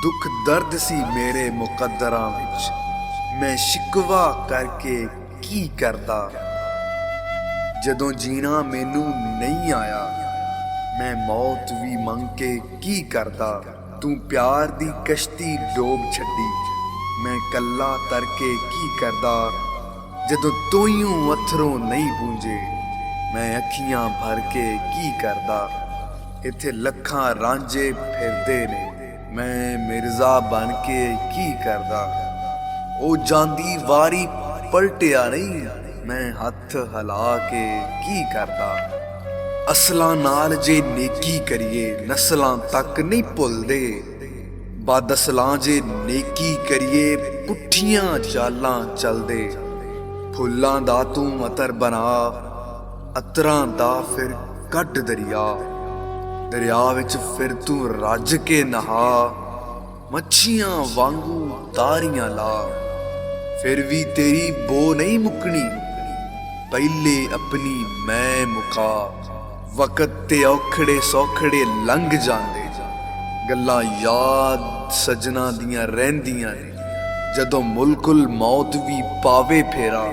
ਦੁੱਖ ਦਰਦ ਸੀ ਮੇਰੇ ਮੁਕੱਦਰਾਂ ਵਿੱਚ, ਮੈਂ ਸ਼ਿਕਵਾ ਕਰਕੇ ਕੀ ਕਰਦਾ। ਜਦੋਂ ਜੀਣਾ ਮੈਨੂੰ ਨਹੀਂ ਆਇਆ, ਮੈਂ ਮੌਤ ਵੀ ਮੰਗ ਕੇ ਕੀ ਕਰਦਾ। ਤੂੰ ਪਿਆਰ ਦੀ ਕਸ਼ਤੀ ਡੋਬ ਛੱਡੀ, ਮੈਂ ਕੱਲਾ ਤਰ ਕੇ ਕੀ ਕਰਦਾ। ਜਦੋਂ ਤੋਈਓਂ ਅੱਥਰੋਂ ਨਹੀਂ ਪੂੰਝੇ, ਮੈਂ ਅੱਖੀਆਂ ਭਰ ਕੇ ਕੀ ਕਰਦਾ। ਇੱਥੇ ਲੱਖਾਂ ਰਾਂਝੇ ਫਿਰਦੇ ਨੇ, ਮੈਂ ਮਿਰਜ਼ਾ ਬਣ ਕੇ ਕੀ ਕਰਦਾ। ਉਹ ਜਾਂਦੀ ਵਾਰੀ ਪਲਟਿਆ ਨਹੀਂ, ਮੈਂ ਹੱਥ ਹਿਲਾ ਕੇ ਕੀ ਕਰਦਾ। ਅਸਲਾਂ ਨਾਲ ਜੇ ਨੇਕੀ ਕਰੀਏ, ਨਸਲਾਂ ਤੱਕ ਨਹੀਂ ਭੁੱਲਦੇ। ਬਦਅਸਲਾਂ ਜੇ ਨੇਕੀ ਕਰੀਏ, ਪੁੱਠੀਆਂ ਚਾਲਾਂ ਚੱਲਦੇ। ਫੁੱਲਾਂ ਦਾ ਤੂੰ ਅਤਰ ਬਣਾ, ਅਤਰਾਂ ਦਾ ਫਿਰ ਕੱਢ ਦਰਿਆ। ਦਰਿਆ ਵਿੱਚ ਫਿਰ ਤੂੰ ਰੱਜ ਕੇ ਨਹਾ, ਮੱਛੀਆਂ ਵਾਂਗੂ ਤਾਰੀਆਂ ਲਾ। ਫਿਰ ਵੀ ਤੇਰੀ ਬੋ ਨਹੀਂ ਮੁੱਕਣੀ, ਪਹਿਲੇ ਆਪਣੀ ਮੈਂ ਮੁਕਾ। ਵਕਤ ਤੇ ਔਖੜੇ ਸੌਖੜੇ ਲੰਘ ਜਾਂਦੇ, ਗੱਲਾਂ ਯਾਦ ਸਜਣਾ ਦੀਆਂ ਰਹਿੰਦੀਆਂ ਨੇ। ਜਦੋਂ ਮੁਲਕੁਲ ਮੌਤ ਵੀ ਪਾਵੇ ਫੇਰਾ,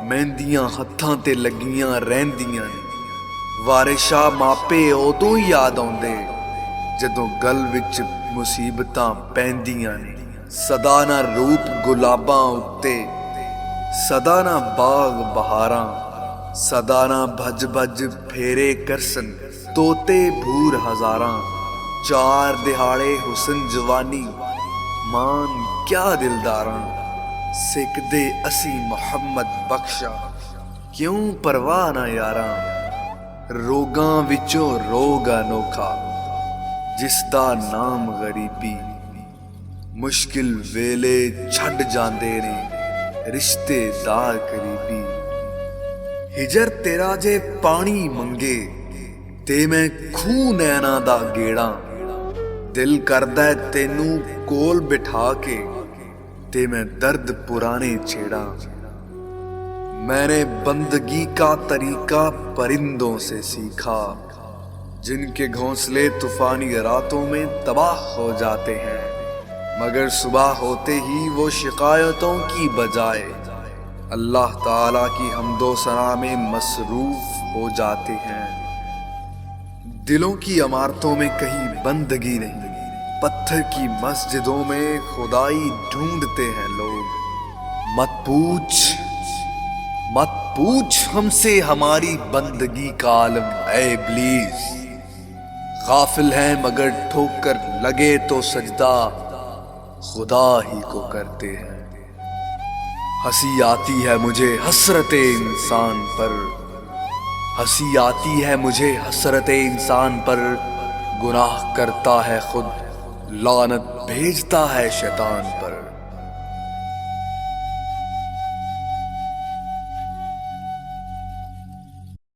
ਮਹਿੰਦੀਆਂ ਹੱਥਾਂ ਤੇ ਲੱਗੀਆਂ ਰਹਿੰਦੀਆਂ ਨੇ। ਵਾਰਿਸ਼ਾ ਮਾਪੇ ਉਦੋਂ ਹੀ ਯਾਦ ਆਉਂਦੇ, ਜਦੋਂ ਗਲ ਵਿੱਚ ਮੁਸੀਬਤਾਂ ਪੈਂਦੀਆਂ ਨੇ। ਸਦਾ ਨਾ ਰੂਪ ਗੁਲਾਬਾਂ ਉੱਤੇ, ਸਦਾ ਨਾ ਬਾਗ ਬਹਾਰਾਂ। ਸਦਾ ਨਾ ਭੱਜ ਭੱਜ ਫੇਰੇ ਕਰਸਨ ਤੋਤੇ ਭੂਰ ਹਜ਼ਾਰਾਂ। ਚਾਰ ਦਿਹਾੜੇ ਹੁਸਨ ਜਵਾਨੀ, ਮਾਨ ਕਿਆ ਦਿਲਦਾਰਾਂ। ਸਿੱਖਦੇ ਅਸੀਂ ਮੁਹੰਮਦ ਬਖਸ਼ਾ, ਕਿਉਂ ਪਰਵਾਹ ਨਾ ਯਾਰਾਂ। ਰੋਗਾਂ ਵਿੱਚੋਂ ਰੋਗ ਅਨੋਖਾ, ਜਿਸ ਦਾ ਨਾਮ ਗਰੀਬੀ। ਮੁਸ਼ਕਿਲ ਵੇਲੇ ਛੱਡ ਜਾਂਦੇ ਨੇ ਰਿਸ਼ਤੇਦਾਰ ਕਰੀਬੀ। ਹਿਜਰ ਤੇਰਾ ਜੇ ਪਾਣੀ ਮੰਗੇ, ਤੇ ਮੈਂ ਖੂਹ ਨੈਣਾ ਦਾ ਗੇੜਾ। ਦਿਲ ਕਰਦਾ ਤੈਨੂੰ ਕੋਲ ਬਿਠਾ ਕੇ, ਤੇ ਮੈਂ ਦਰਦ ਪੁਰਾਣੇ ਛੇੜਾ। मैंने बंदगी का तरीका परिंदों से सीखा, जिनके घोंसले तूफानी रातों में तबाह हो जाते हैं, मगर सुबह होते ही वो शिकायतों की बजाय अल्लाह ताला की हम्दो सना में मसरूफ हो जाते हैं। दिलों की इमारतों में कहीं बंदगी नहीं, पत्थर की मस्जिदों में खुदाई ढूंढते हैं लोग। मत पूछ हमसे हमारी बंदगी का आलम है इब्लीस। गाफिल हैं मगर ठोकर लगे तो सजदा खुदा ही को करते हैं। हंसी आती है मुझे हसरते इंसान पर, हंसी आती है मुझे हसरते इंसान पर। गुनाह करता है खुद, लानत भेजता है शैतान पर।